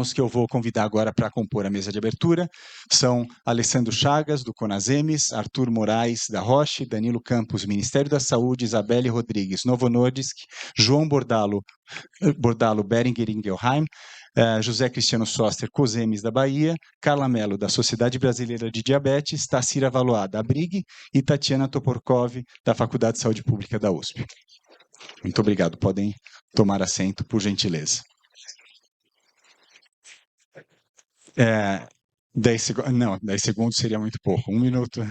os que eu vou convidar agora para compor a mesa de abertura são Alessandro Chagas, do Conasems, Arthur Moraes, da Roche, Danilo Campos, Ministério da Saúde, Isabelle Rodrigues, Novo Nordisk, João Bordalo, Beringer Ingelheim, José Cristiano Soster, Cosemes, da Bahia, Carla Mello, da Sociedade Brasileira de Diabetes, Tassira Valois, da Abrig e Tatiana Toporkov, da Faculdade de Saúde Pública da USP. Muito obrigado. Podem tomar assento, por gentileza. 10 segundos. Não, 10 segundos seria muito pouco. 1 minuto.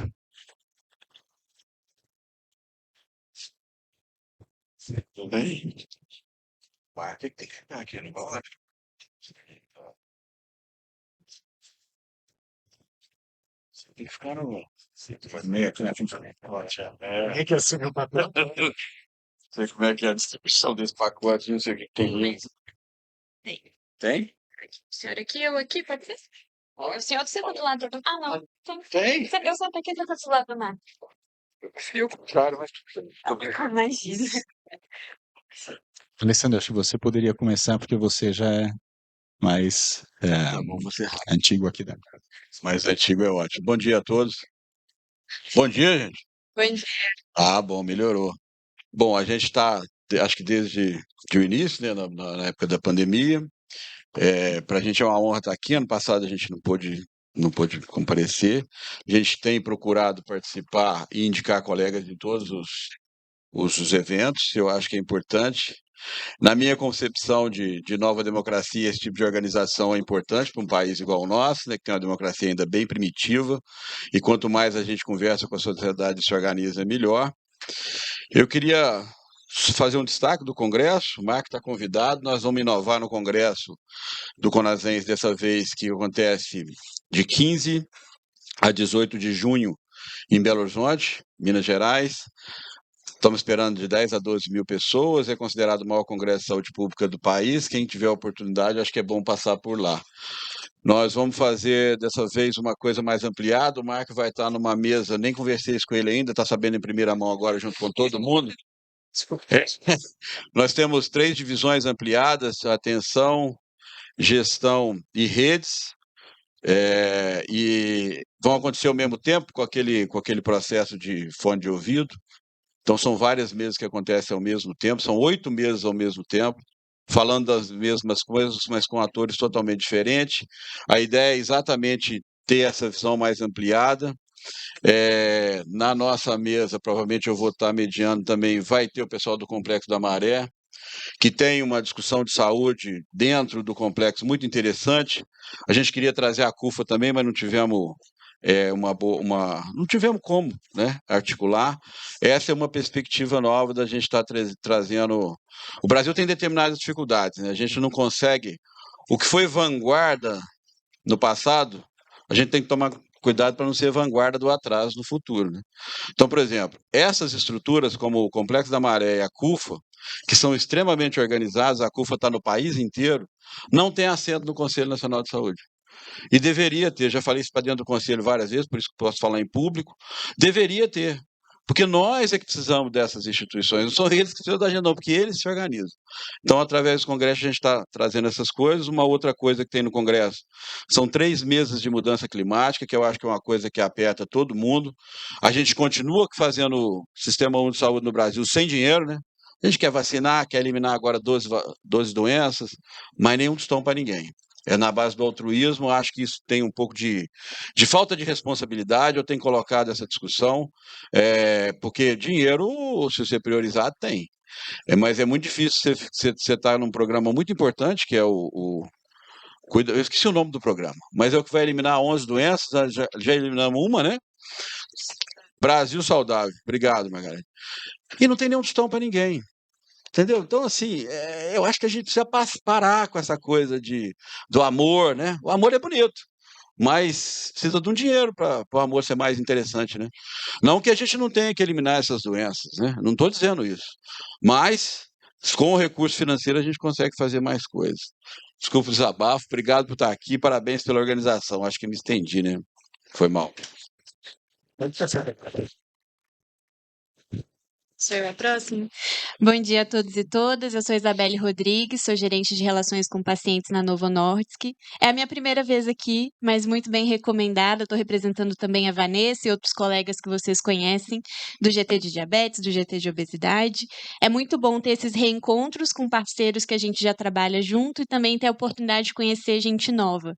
Tudo bem? Vai, tem que ficar aqui no balão. Tem que ficar no. Meio aqui na frente. Quem que assume o papel? Não sei como é que é a distribuição desse pacote, não sei o que tem. Tem? O senhor aqui, eu aqui, pode ser? O senhor senta do lado do... Ah, não. Tem? Eu sento aqui, senta do lado do mar. Eu prefiro o contrário, mas tô brincando. Imagina. Alessandro, acho que você poderia começar, porque você já é mais Bom, você antigo aqui da casa. mais antigo é ótimo. Bom dia a todos. Bom dia, gente. Bom dia. Ah, bom, melhorou. Bom, a gente está, acho que desde o início, né, na época da pandemia. Para a gente é uma honra estar aqui. Ano passado a gente não pôde comparecer. A gente tem procurado participar e indicar colegas de todos os eventos. Eu acho que é importante. Na minha concepção de nova democracia, esse tipo de organização é importante para um país igual ao nosso, né, que tem uma democracia ainda bem primitiva, e quanto mais a gente conversa com a sociedade e se organiza, melhor. Eu queria fazer um destaque do Congresso. O Marco está convidado, nós vamos inovar no Congresso do Conasems dessa vez, que acontece de 15 a 18 de junho em Belo Horizonte, Minas Gerais. Estamos esperando de 10 a 12 mil pessoas, é considerado o maior congresso de saúde pública do país. Quem tiver a oportunidade, acho que é bom passar por lá. Nós vamos fazer, dessa vez, uma coisa mais ampliada. O Marco vai estar numa mesa, nem conversei isso com ele ainda, está sabendo em primeira mão agora, junto com todo mundo. Nós temos 3 divisões ampliadas: atenção, gestão e redes. E vão acontecer ao mesmo tempo com aquele processo de fone de ouvido. Então, são várias mesas que acontecem ao mesmo tempo, são 8 mesas ao mesmo tempo, falando das mesmas coisas, mas com atores totalmente diferentes. A ideia é exatamente ter essa visão mais ampliada. Na nossa mesa, provavelmente eu vou estar mediando também, vai ter o pessoal do Complexo da Maré, que tem uma discussão de saúde dentro do complexo muito interessante. A gente queria trazer a CUFA também, mas não tivemos não tivemos como, né, articular. Essa é uma perspectiva nova da gente estar trazendo. O Brasil tem determinadas dificuldades, né? A gente não consegue. O que foi vanguarda no passado, a gente tem que tomar cuidado para não ser vanguarda do atraso no futuro, né? Então, por exemplo, essas estruturas como o Complexo da Maré e a CUFA, que são extremamente organizadas, a CUFA está no país inteiro, não tem assento no Conselho Nacional de Saúde. E deveria ter, já falei isso para dentro do Conselho várias vezes, por isso que posso falar em público, deveria ter. Porque nós é que precisamos dessas instituições, não são eles que precisam da gente, não, porque eles se organizam. Então, através do Congresso, a gente está trazendo essas coisas. Uma outra coisa que tem no Congresso são 3 meses de mudança climática, que eu acho que é uma coisa que aperta todo mundo. A gente continua fazendo o Sistema Único de Saúde no Brasil sem dinheiro, né? A gente quer vacinar, quer eliminar agora 12 doenças, mas nenhum tostão para ninguém. É na base do altruísmo. Acho que isso tem um pouco de falta de responsabilidade. Eu tenho colocado essa discussão, porque dinheiro, se você priorizar, tem. Mas é muito difícil você estar num programa muito importante, que é eu esqueci o nome do programa, mas é o que vai eliminar 11 doenças. Já eliminamos uma, né? Brasil Saudável. Obrigado, Margarida. E não tem nenhum tostão para ninguém. Entendeu? Então, assim, eu acho que a gente precisa parar com essa coisa do amor, né? O amor é bonito, mas precisa de um dinheiro para o amor ser mais interessante, né? Não que a gente não tenha que eliminar essas doenças, né? Não estou dizendo isso. Mas, com o recurso financeiro, a gente consegue fazer mais coisas. Desculpa o desabafo, obrigado por estar aqui, parabéns pela organização. Acho que me estendi, né? Foi mal. Senhor, a próxima. Bom dia a todos e todas. Eu sou Isabelle Rodrigues, sou gerente de relações com pacientes na Novo Nordisk. É a minha primeira vez aqui, mas muito bem recomendada. Estou representando também a Vanessa e outros colegas que vocês conhecem do GT de diabetes, do GT de obesidade. É muito bom ter esses reencontros com parceiros que a gente já trabalha junto e também ter a oportunidade de conhecer gente nova.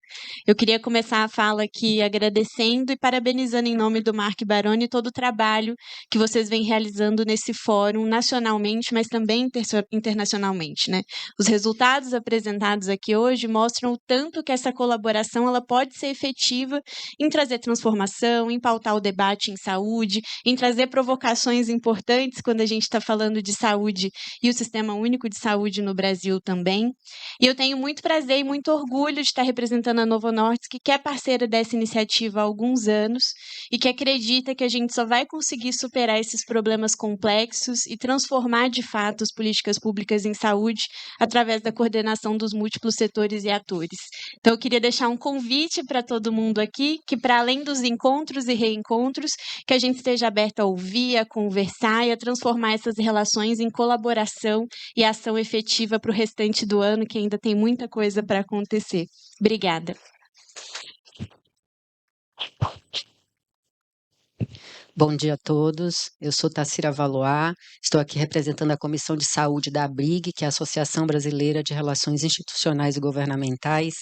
Eu queria começar a fala aqui agradecendo e parabenizando em nome do Mark Baroni todo o trabalho que vocês vêm realizando nesse fórum nacionalmente, mas também internacionalmente, né? Os resultados apresentados aqui hoje mostram o tanto que essa colaboração ela pode ser efetiva em trazer transformação, em pautar o debate em saúde, em trazer provocações importantes quando a gente está falando de saúde e o Sistema Único de Saúde no Brasil também. E eu tenho muito prazer e muito orgulho de estar representando a Novo Nordisk, que é parceira dessa iniciativa há alguns anos e que acredita que a gente só vai conseguir superar esses problemas complexos e transformar de fato as políticas públicas em saúde através da coordenação dos múltiplos setores e atores. Então, eu queria deixar um convite para todo mundo aqui, que para além dos encontros e reencontros, que a gente esteja aberto a ouvir, a conversar e a transformar essas relações em colaboração e ação efetiva para o restante do ano, que ainda tem muita coisa para acontecer. Obrigada. Bom dia a todos, eu sou Tarsila Valois, estou aqui representando a Comissão de Saúde da ABRIG, que é a Associação Brasileira de Relações Institucionais e Governamentais.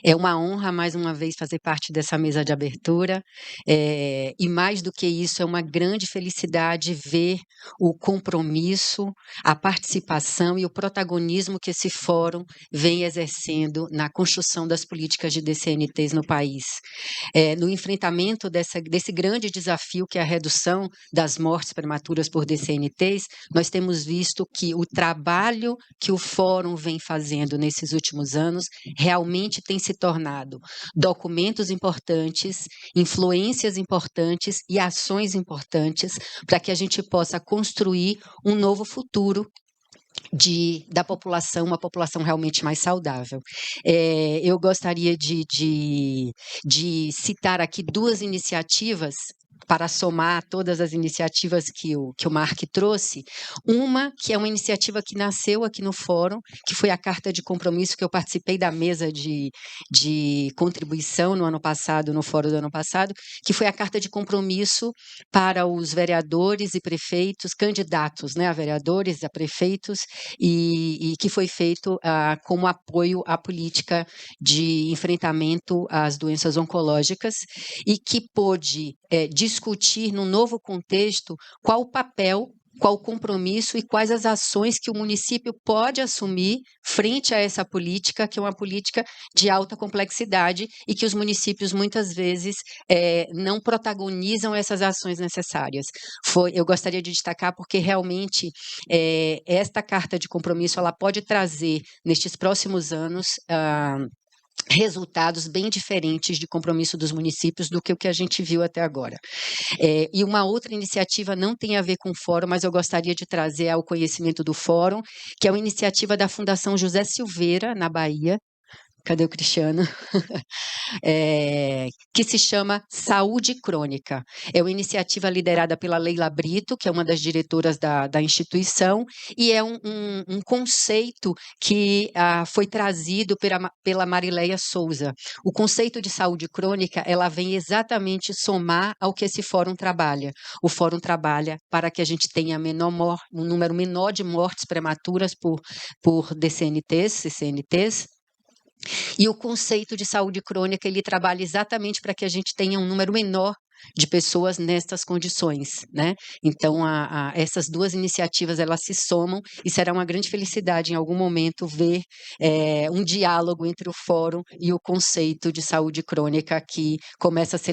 É uma honra, mais uma vez, fazer parte dessa mesa de abertura, e mais do que isso, é uma grande felicidade ver o compromisso, a participação e o protagonismo que esse fórum vem exercendo na construção das políticas de DCNTs no país. No enfrentamento desse grande desafio que é a redução das mortes prematuras por DCNTs, nós temos visto que o trabalho que o Fórum vem fazendo nesses últimos anos realmente tem se tornado documentos importantes, influências importantes e ações importantes para que a gente possa construir um novo futuro da população, uma população realmente mais saudável. Eu gostaria de citar aqui duas iniciativas para somar todas as iniciativas que o Mark trouxe, uma que é uma iniciativa que nasceu aqui no Fórum, que foi a Carta de Compromisso, que eu participei da mesa de contribuição no ano passado, no Fórum do ano passado, que foi a Carta de Compromisso para os vereadores e prefeitos, candidatos, né, a vereadores, a prefeitos, e que foi feito como apoio à política de enfrentamento às doenças oncológicas e que pôde discutir num novo contexto qual o papel, qual o compromisso e quais as ações que o município pode assumir frente a essa política, que é uma política de alta complexidade e que os municípios muitas vezes não protagonizam essas ações necessárias. Eu gostaria de destacar porque realmente esta carta de compromisso ela pode trazer nestes próximos anos resultados bem diferentes de compromisso dos municípios do que o que a gente viu até agora. E uma outra iniciativa não tem a ver com o Fórum, mas eu gostaria de trazer ao conhecimento do Fórum, que é uma iniciativa da Fundação José Silveira, na Bahia. Cadê o Cristiano? Que se chama Saúde Crônica. É uma iniciativa liderada pela Leila Brito, que é uma das diretoras da instituição, e é um conceito que foi trazido pela Marileia Souza. O conceito de saúde crônica, ela vem exatamente somar ao que esse fórum trabalha. O fórum trabalha para que a gente tenha um número menor de mortes prematuras por DCNTs, CCNTs, e o conceito de saúde crônica, ele trabalha exatamente para que a gente tenha um número menor de pessoas nestas condições, né? Então, essas duas iniciativas, elas se somam e será uma grande felicidade em algum momento ver um diálogo entre o fórum e o conceito de saúde crônica que começa a ser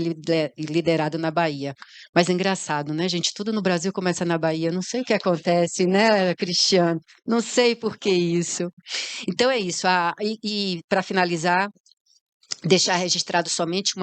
liderado na Bahia. Mas é engraçado, né, gente? Tudo no Brasil começa na Bahia. Não sei o que acontece, né, Cristiano? Não sei por que isso. Então, é isso. E para finalizar, deixar registrado somente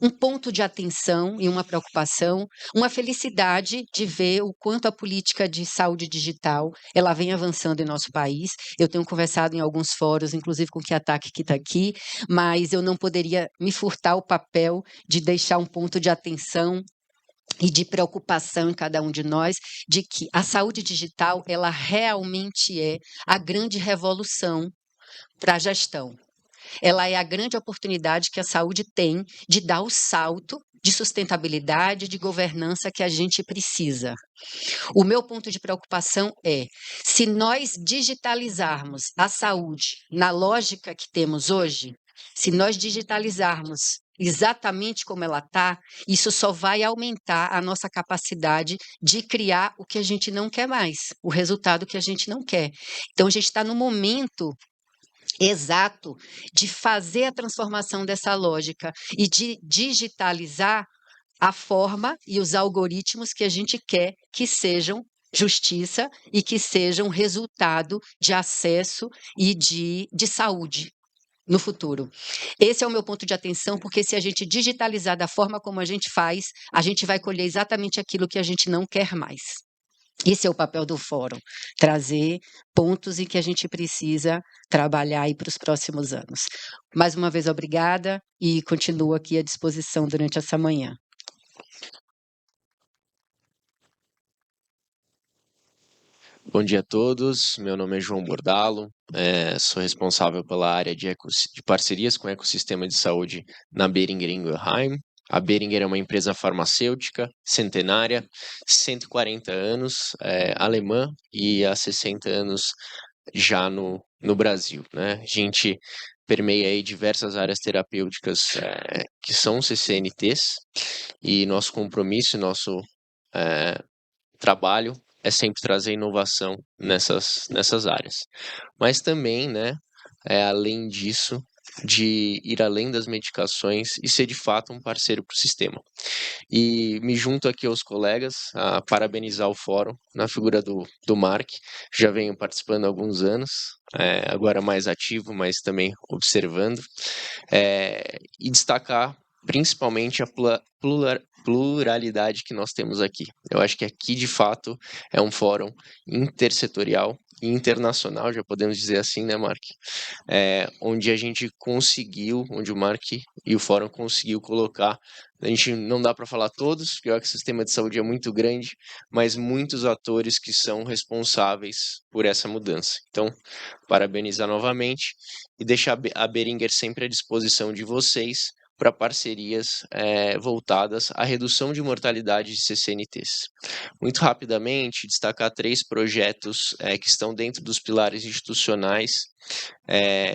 um ponto de atenção e uma preocupação, uma felicidade de ver o quanto a política de saúde digital ela vem avançando em nosso país. Eu tenho conversado em alguns fóruns, inclusive com o Kiataki que está aqui, mas eu não poderia me furtar o papel de deixar um ponto de atenção e de preocupação em cada um de nós, de que a saúde digital, ela realmente é a grande revolução para a gestão. Ela é a grande oportunidade que a saúde tem de dar o salto de sustentabilidade, de governança que a gente precisa. O meu ponto de preocupação é, se nós digitalizarmos a saúde na lógica que temos hoje, se nós digitalizarmos exatamente como ela está, isso só vai aumentar a nossa capacidade de criar o que a gente não quer mais, o resultado que a gente não quer. Então, a gente está no momento exato de fazer a transformação dessa lógica e de digitalizar a forma e os algoritmos que a gente quer que sejam justiça e que sejam resultado de acesso e de saúde no futuro. Esse é o meu ponto de atenção, porque se a gente digitalizar da forma como a gente faz, a gente vai colher exatamente aquilo que a gente não quer mais. Esse é o papel do fórum, trazer pontos em que a gente precisa trabalhar aí para os próximos anos. Mais uma vez, obrigada e continuo aqui à disposição durante essa manhã. Bom dia a todos, meu nome é João Bordalo, sou responsável pela área de parcerias com o ecossistema de saúde na Boehringer Ingelheim. A Boehringer é uma empresa farmacêutica centenária, 140 anos, alemã e há 60 anos já no Brasil, né? A gente permeia aí diversas áreas terapêuticas que são CCNTs e nosso compromisso, nosso trabalho é sempre trazer inovação nessas áreas. Mas também, né, além disso, de ir além das medicações e ser de fato um parceiro para o sistema. E me junto aqui aos colegas a parabenizar o fórum na figura do Mark, já venho participando há alguns anos, agora mais ativo, mas também observando, e destacar principalmente a pluralidade que nós temos aqui. Eu acho que aqui, de fato, é um fórum intersetorial e internacional, já podemos dizer assim, né, Mark? Onde a gente conseguiu, onde o Mark e o fórum conseguiu colocar, a gente não dá para falar todos, porque o sistema de saúde é muito grande, mas muitos atores que são responsáveis por essa mudança. Então, parabenizar novamente e deixar a Boehringer sempre à disposição de vocês para parcerias voltadas à redução de mortalidade de CCNTs. Muito rapidamente, destacar 3 projetos que estão dentro dos pilares institucionais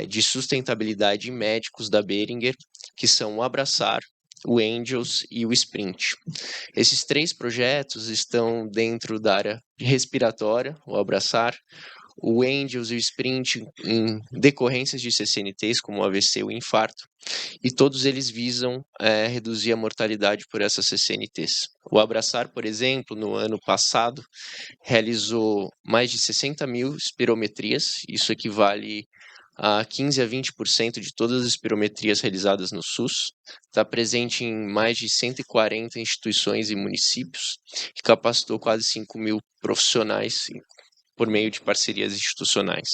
de sustentabilidade médicos da Boehringer, que são o Abraçar, o Angels e o Sprint. Esses 3 projetos estão dentro da área respiratória, o Abraçar, o Angels e o Sprint em decorrências de CCNTs, como o AVC e o infarto, e todos eles visam reduzir a mortalidade por essas CCNTs. O Abraçar, por exemplo, no ano passado, realizou mais de 60 mil espirometrias, isso equivale a 15 a 20% de todas as espirometrias realizadas no SUS, está presente em mais de 140 instituições e municípios, e capacitou quase 5 mil profissionais por meio de parcerias institucionais.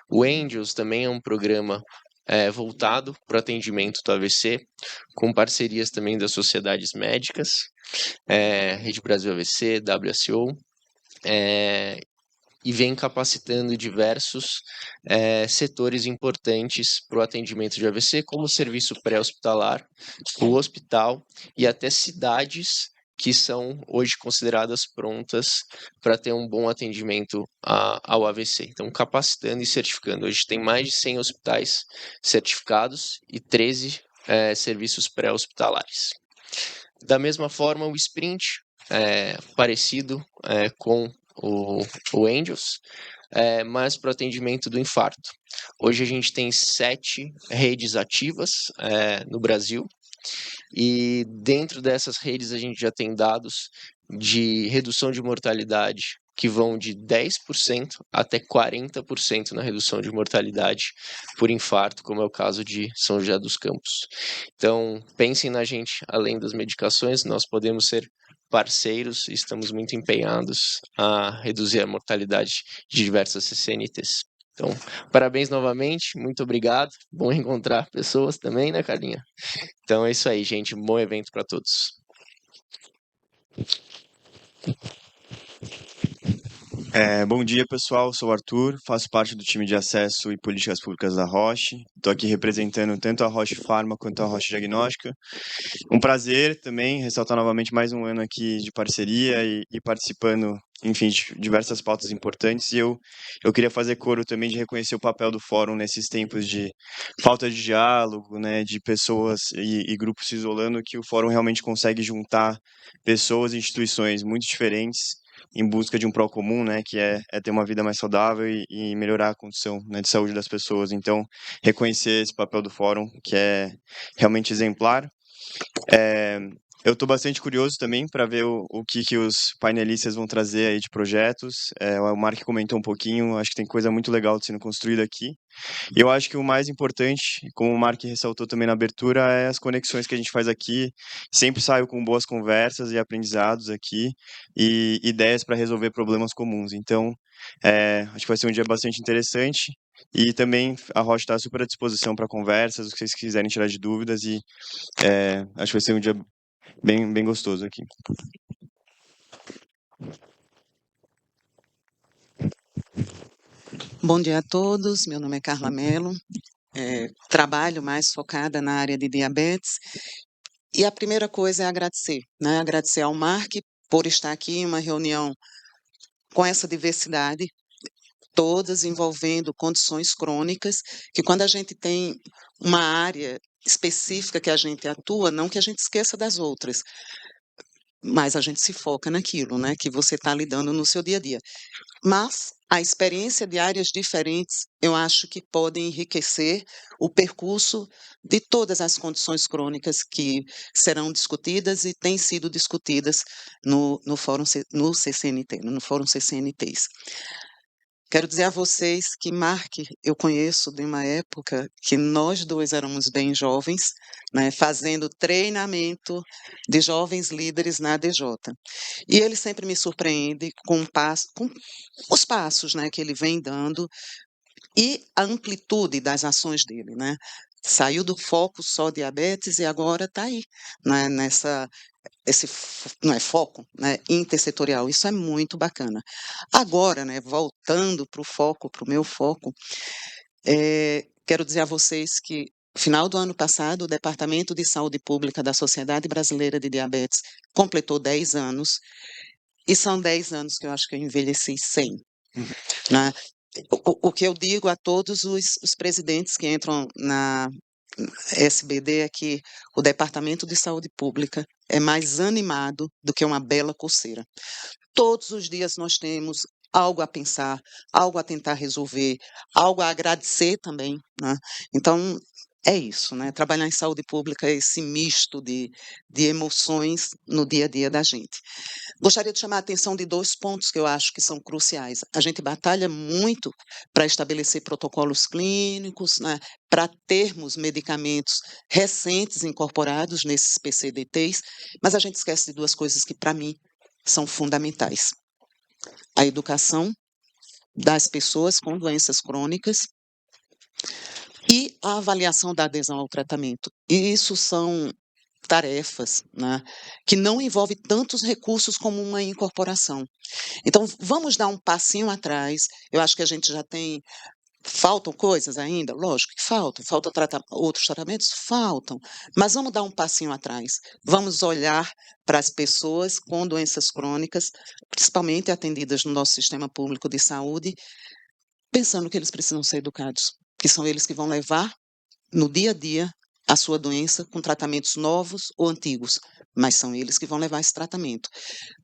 O Angels também é um programa voltado para o atendimento do AVC, com parcerias também das sociedades médicas, Rede Brasil AVC, WSO, e vem capacitando diversos setores importantes para o atendimento de AVC, como o serviço pré-hospitalar, o hospital e até cidades que são hoje consideradas prontas para ter um bom atendimento ao AVC. Então, capacitando e certificando. Hoje tem mais de 100 hospitais certificados e 13 serviços pré-hospitalares. Da mesma forma, o Sprint, parecido com o Angels, mas para o atendimento do infarto. Hoje a gente tem 7 redes ativas no Brasil, e dentro dessas redes a gente já tem dados de redução de mortalidade que vão de 10% até 40% na redução de mortalidade por infarto, como é o caso de São José dos Campos. Então, pensem na gente, além das medicações, nós podemos ser parceiros e estamos muito empenhados a reduzir a mortalidade de diversas CCNTs. Então, parabéns novamente, muito obrigado. Bom encontrar pessoas também, né, Carlinha? Então é isso aí, gente. Um bom evento para todos. Bom dia, pessoal. Sou o Arthur, faço parte do time de acesso e políticas públicas da Roche. Estou aqui representando tanto a Roche Pharma quanto a Roche Diagnóstica. Um prazer também ressaltar novamente mais um ano aqui de parceria e participando, enfim, de diversas pautas importantes. E eu queria fazer coro também de reconhecer o papel do fórum nesses tempos de falta de diálogo, né, de pessoas e grupos se isolando, que o fórum realmente consegue juntar pessoas e instituições muito diferentes em busca de um pró comum, né, que é ter uma vida mais saudável e melhorar a condição, né, de saúde das pessoas. Então, reconhecer esse papel do fórum, que é realmente exemplar. Eu estou bastante curioso também para ver o que os painelistas vão trazer aí de projetos. O Mark comentou um pouquinho, acho que tem coisa muito legal sendo construída aqui. E eu acho que o mais importante, como o Mark ressaltou também na abertura, é as conexões que a gente faz aqui. Sempre saio com boas conversas e aprendizados aqui e ideias para resolver problemas comuns. Então, acho que vai ser um dia bastante interessante. E também a Roche está super à disposição para conversas, o que vocês quiserem tirar de dúvidas. E acho que vai ser um dia bem gostoso aqui. Bom dia a todos, meu nome é Carla Mello, trabalho mais focada na área de diabetes e a primeira coisa é agradecer, né? Agradecer ao Mark por estar aqui em uma reunião com essa diversidade, todas envolvendo condições crônicas, que quando a gente tem uma área específica que a gente atua, não que a gente esqueça das outras, mas a gente se foca naquilo, né, que você está lidando no seu dia a dia. Mas a experiência de áreas diferentes, eu acho que podem enriquecer o percurso de todas as condições crônicas que serão discutidas e têm sido discutidas no Fórum no CCNT, no Fórum CCNTs. Quero dizer a vocês que Mark eu conheço de uma época que nós dois éramos bem jovens, né, fazendo treinamento de jovens líderes na ADJ. E ele sempre me surpreende com os passos, né, que ele vem dando e a amplitude das ações dele, né? Saiu do foco só diabetes e agora está aí, né, não é foco, né, intersetorial. Isso é muito bacana. Agora, né, voltando para o foco, para o meu foco, quero dizer a vocês que final do ano passado, o Departamento de Saúde Pública da Sociedade Brasileira de Diabetes completou 10 anos, e são 10 anos que eu acho que eu envelheci 100. Né? O que eu digo a todos os presidentes que entram na SBD é que o Departamento de Saúde Pública é mais animado do que uma bela coceira. Todos os dias nós temos algo a pensar, algo a tentar resolver, algo a agradecer também, né? Então, é isso, né? Trabalhar em saúde pública é esse misto de emoções no dia a dia da gente. Gostaria de chamar a atenção de 2 pontos que eu acho que são cruciais. A gente batalha muito para estabelecer protocolos clínicos, né, para termos medicamentos recentes incorporados nesses PCDTs, mas a gente esquece de 2 coisas que, para mim, são fundamentais. A educação das pessoas com doenças crônicas e a avaliação da adesão ao tratamento. E isso são tarefas, né, que não envolvem tantos recursos como uma incorporação. Então, vamos dar um passinho atrás. Eu acho que a gente já tem. Faltam coisas ainda? Lógico que faltam. Faltam outros tratamentos? Faltam. Mas vamos dar um passinho atrás. Vamos olhar para as pessoas com doenças crônicas, principalmente atendidas no nosso sistema público de saúde, pensando que eles precisam ser educados, que são eles que vão levar no dia a dia a sua doença com tratamentos novos ou antigos, mas são eles que vão levar esse tratamento.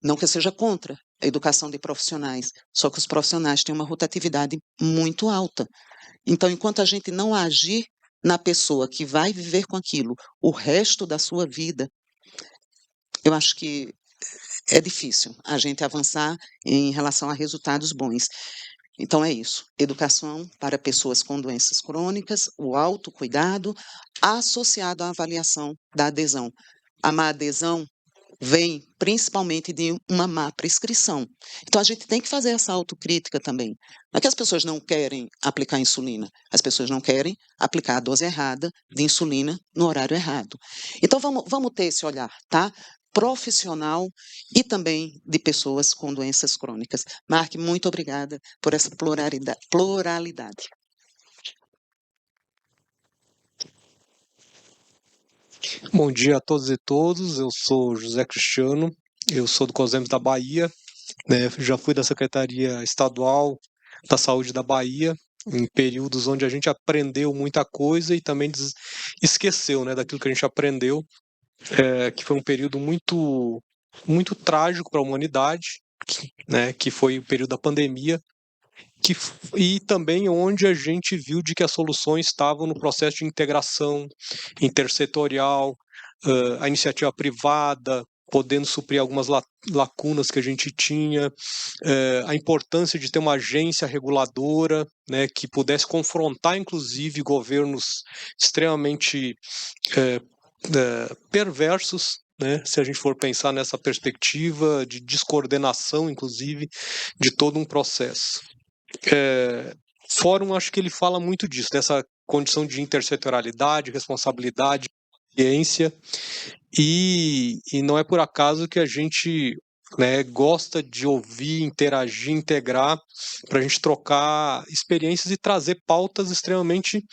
Não que eu seja contra a educação de profissionais, só que os profissionais têm uma rotatividade muito alta. Então, enquanto a gente não agir na pessoa que vai viver com aquilo o resto da sua vida, eu acho que é difícil a gente avançar em relação a resultados bons. Então, é isso. Educação para pessoas com doenças crônicas, o autocuidado, associado à avaliação da adesão. A má adesão vem principalmente de uma má prescrição. Então, a gente tem que fazer essa autocrítica também. Não é que as pessoas não querem aplicar insulina, as pessoas não querem aplicar a dose errada de insulina no horário errado. Então, vamos ter esse olhar, tá? profissional e também de pessoas com doenças crônicas. Mark, muito obrigada por essa pluralidade. Bom dia a todos e todas, eu sou José Cristiano, eu sou do COSEMS da Bahia, né, já fui da Secretaria Estadual da Saúde da Bahia, em períodos onde a gente aprendeu muita coisa e também esqueceu, né, daquilo que a gente aprendeu, que foi um período muito, muito trágico para a humanidade, né, que foi o período da pandemia, e também onde a gente viu de que as soluções estavam no processo de integração intersetorial, a iniciativa privada, podendo suprir algumas lacunas que a gente tinha, a importância de ter uma agência reguladora, né, que pudesse confrontar, inclusive, governos extremamente perversos, né, se a gente for pensar nessa perspectiva de descoordenação, inclusive, de todo um processo. Fórum, acho que ele fala muito disso, dessa condição de intersetorialidade, responsabilidade, ciência, e não é por acaso que a gente, né, gosta de ouvir, interagir, integrar, para a gente trocar experiências e trazer pautas extremamente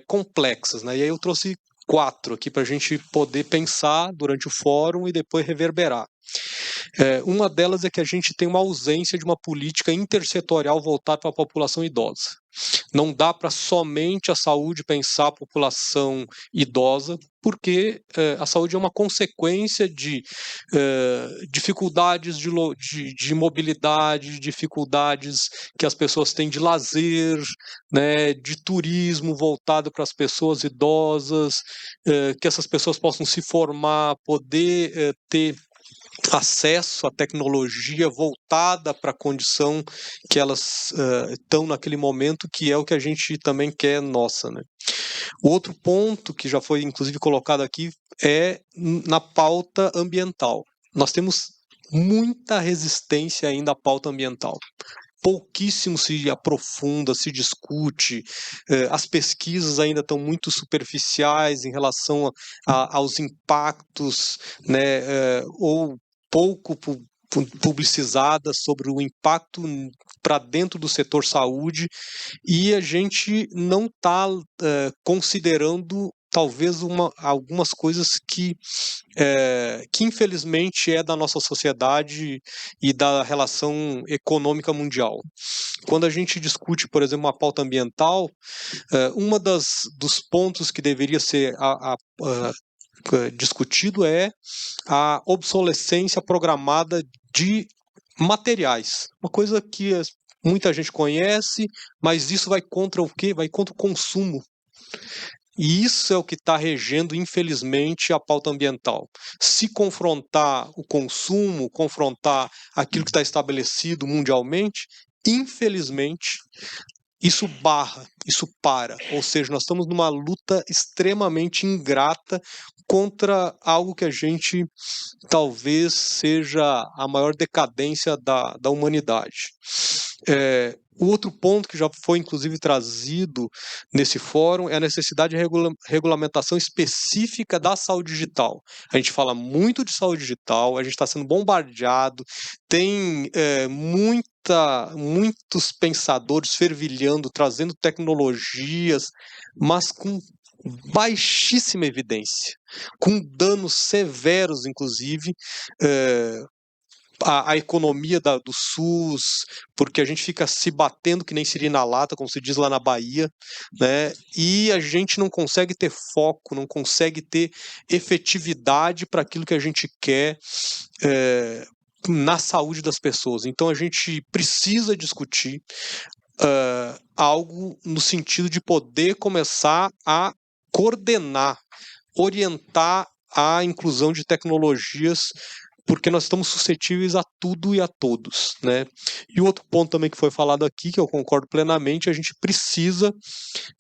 complexas, né? E aí eu trouxe 4 aqui para a gente poder pensar durante o fórum e depois reverberar. Uma delas é que a gente tem uma ausência de uma política intersetorial voltada para a população idosa. Não dá para somente a saúde pensar a população idosa, porque a saúde é uma consequência de dificuldades de mobilidade, dificuldades que as pessoas têm de lazer, né, de turismo voltado para as pessoas idosas, que essas pessoas possam se formar, poder ter acesso à tecnologia voltada para a condição que elas estão naquele momento, que é o que a gente também quer nossa, né? O outro ponto que já foi inclusive colocado aqui é na pauta ambiental. Nós temos muita resistência ainda à pauta ambiental. Pouquíssimo se aprofunda, se discute, as pesquisas ainda estão muito superficiais em relação aos impactos, né, ou pouco publicizadas sobre o impacto para dentro do setor saúde, e a gente não está considerando talvez algumas coisas que infelizmente é da nossa sociedade e da relação econômica mundial. Quando a gente discute, por exemplo, uma pauta ambiental, uma dos pontos que deveria ser discutido é a obsolescência programada de materiais, uma coisa que muita gente conhece, mas isso vai contra o quê? Vai contra o consumo. E isso é o que está regendo, infelizmente, a pauta ambiental. Se confrontar o consumo, confrontar aquilo que está estabelecido mundialmente, infelizmente, isso barra, isso para. Ou seja, nós estamos numa luta extremamente ingrata contra algo que a gente talvez seja a maior decadência da humanidade. O outro ponto que já foi inclusive trazido nesse fórum é a necessidade de regulamentação específica da saúde digital. A gente fala muito de saúde digital, a gente está sendo bombardeado, tem muitos pensadores fervilhando, trazendo tecnologias, mas com baixíssima evidência, com danos severos, inclusive, a economia do SUS, porque a gente fica se batendo que nem siri na lata, como se diz lá na Bahia, né? E a gente não consegue ter foco, não consegue ter efetividade para aquilo que a gente quer na saúde das pessoas. Então a gente precisa discutir algo no sentido de poder começar a coordenar, orientar a inclusão de tecnologias, porque nós estamos suscetíveis a tudo e a todos, né? E o outro ponto também que foi falado aqui, que eu concordo plenamente, a gente precisa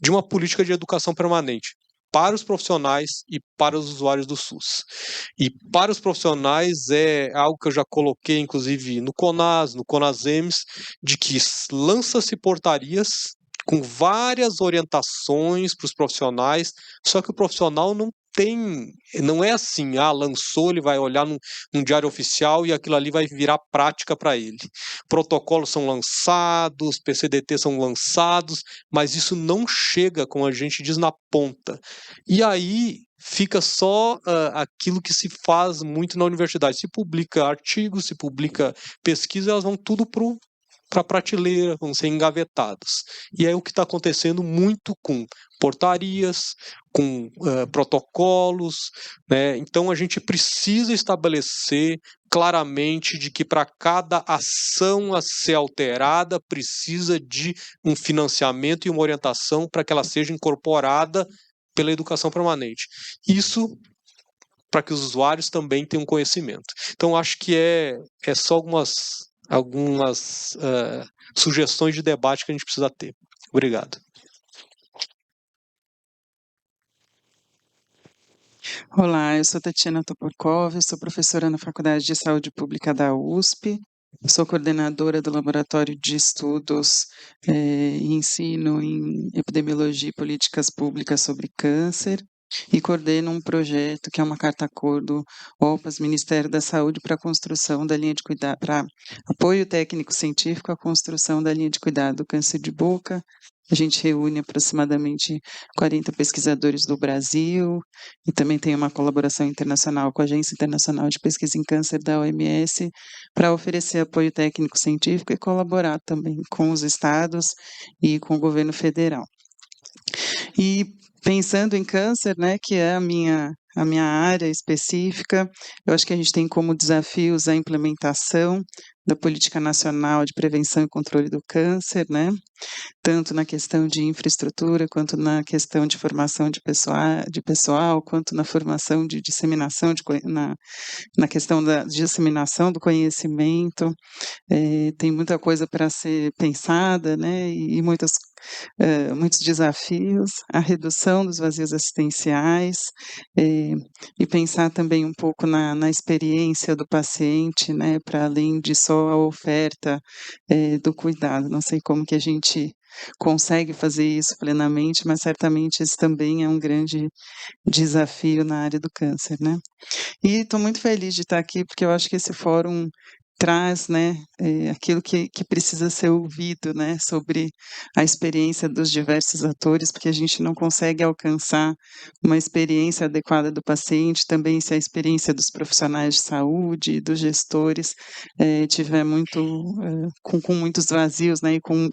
de uma política de educação permanente para os profissionais e para os usuários do SUS. E para os profissionais é algo que eu já coloquei, inclusive, no CONAS, no CONASEMS, de que lança-se portarias com várias orientações para os profissionais, só que o profissional não não é assim, lançou, ele vai olhar num diário oficial e aquilo ali vai virar prática para ele. Protocolos são lançados, PCDT são lançados, mas isso não chega, como a gente diz, na ponta. E aí fica só aquilo que se faz muito na universidade. Se publica artigos, se publica pesquisa, elas vão tudo para a prateleira, vão ser engavetados. E é o que está acontecendo muito com portarias, com protocolos, né? Então a gente precisa estabelecer claramente de que para cada ação a ser alterada precisa de um financiamento e uma orientação para que ela seja incorporada pela educação permanente. Isso para que os usuários também tenham conhecimento. Então acho que é só algumas sugestões de debate que a gente precisa ter. Obrigado. Olá, eu sou Tatiana Toporkov, eu sou professora na Faculdade de Saúde Pública da USP, sou coordenadora do Laboratório de Estudos e Ensino em Epidemiologia e Políticas Públicas sobre Câncer e coordeno um projeto que é uma carta-acordo OPAS, Ministério da Saúde, para a construção da linha de cuidado, para apoio técnico-científico à construção da linha de cuidado do câncer de boca. A gente reúne aproximadamente 40 pesquisadores do Brasil e também tem uma colaboração internacional com a Agência Internacional de Pesquisa em Câncer da OMS para oferecer apoio técnico-científico e colaborar também com os estados e com o governo federal. E pensando em câncer, né, que é a minha área específica, eu acho que a gente tem como desafios a implementação da Política Nacional de Prevenção e Controle do Câncer, né, tanto na questão de infraestrutura, quanto na questão de formação de pessoal, quanto na formação de disseminação, na questão da disseminação do conhecimento. Tem muita coisa para ser pensada, né, e muitos desafios, a redução dos vazios assistenciais, e pensar também um pouco na experiência do paciente, né, para além de só a oferta do cuidado. Não sei como que a gente consegue fazer isso plenamente, mas certamente esse também é um grande desafio na área do câncer, né? E estou muito feliz de estar aqui, porque eu acho que esse fórum traz, né, aquilo que precisa ser ouvido, né, sobre a experiência dos diversos atores, porque a gente não consegue alcançar uma experiência adequada do paciente, também se a experiência dos profissionais de saúde, dos gestores, tiver com muitos vazios, né, e com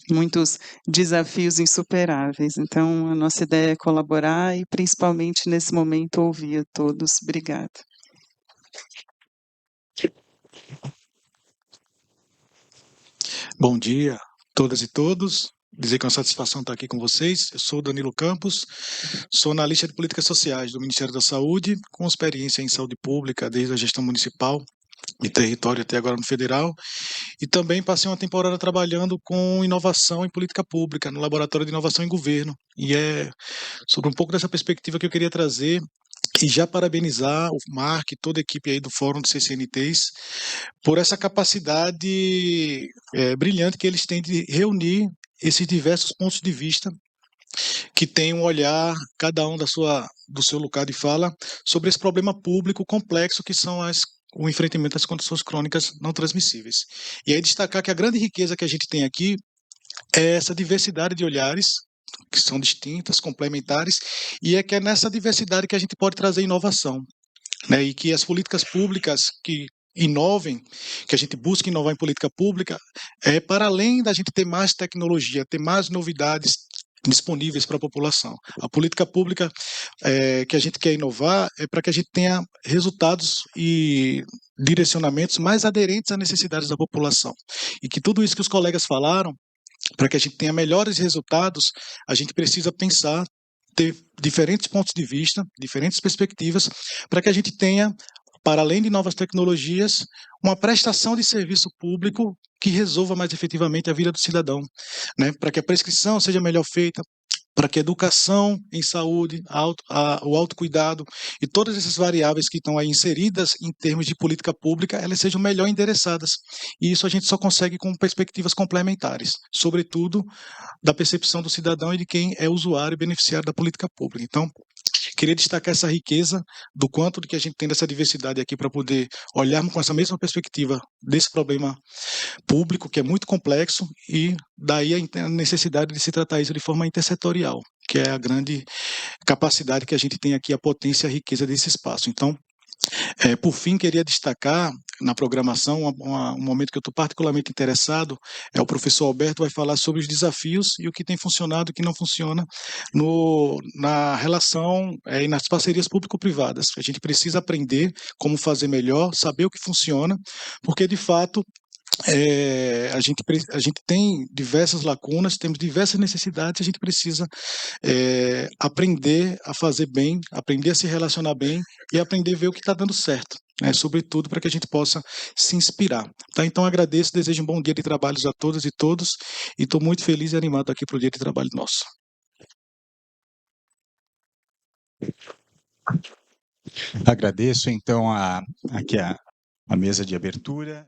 muitos desafios insuperáveis. Então, a nossa ideia é colaborar e, principalmente nesse momento, ouvir a todos. Obrigada. Bom dia a todas e todos. Dizer que é uma satisfação estar aqui com vocês. Eu sou Danilo Campos, sou analista de políticas sociais do Ministério da Saúde, com experiência em saúde pública desde a gestão municipal e território até agora no federal, e também passei uma temporada trabalhando com inovação em política pública no Laboratório de Inovação em Governo, e é sobre um pouco dessa perspectiva que eu queria trazer e já parabenizar o Mark e toda a equipe aí do Fórum de CCNTs por essa capacidade brilhante que eles têm de reunir esses diversos pontos de vista que tem um olhar, cada um do seu lugar de fala, sobre esse problema público complexo que são o enfrentamento das condições crônicas não transmissíveis. E aí destacar que a grande riqueza que a gente tem aqui é essa diversidade de olhares, que são distintas, complementares, e é que é nessa diversidade que a gente pode trazer inovação, né? E que as políticas públicas que inovem, que a gente busca inovar em política pública, para além da gente ter mais tecnologia, ter mais novidades disponíveis para a população. A política pública que a gente quer inovar é para que a gente tenha resultados e direcionamentos mais aderentes às necessidades da população. E que tudo isso que os colegas falaram, para que a gente tenha melhores resultados, a gente precisa pensar, ter diferentes pontos de vista, diferentes perspectivas, para que a gente tenha, para além de novas tecnologias, uma prestação de serviço público que resolva mais efetivamente a vida do cidadão, né? Para que a prescrição seja melhor feita, para que a educação em saúde, o autocuidado e todas essas variáveis que estão aí inseridas em termos de política pública, elas sejam melhor endereçadas. E isso a gente só consegue com perspectivas complementares, sobretudo da percepção do cidadão e de quem é usuário e beneficiário da política pública. Então, queria destacar essa riqueza do quanto de que a gente tem dessa diversidade aqui para poder olharmos com essa mesma perspectiva desse problema público, que é muito complexo, e daí a necessidade de se tratar isso de forma intersetorial, que é a grande capacidade que a gente tem aqui, a potência e a riqueza desse espaço. Então, por fim, queria destacar na programação um momento que eu estou particularmente interessado, o professor Alberto vai falar sobre os desafios e o que tem funcionado e o que não funciona na relação e nas parcerias público-privadas. A gente precisa aprender como fazer melhor, saber o que funciona, porque, de fato, a gente tem diversas lacunas, temos diversas necessidades, a gente precisa aprender a fazer bem, aprender a se relacionar bem e aprender a ver o que está dando certo, né? Sobretudo para que a gente possa se inspirar. Tá? Então agradeço, desejo um bom dia de trabalhos a todas e todos e estou muito feliz e animado aqui para o dia de trabalho nosso. Agradeço então aqui a mesa de abertura.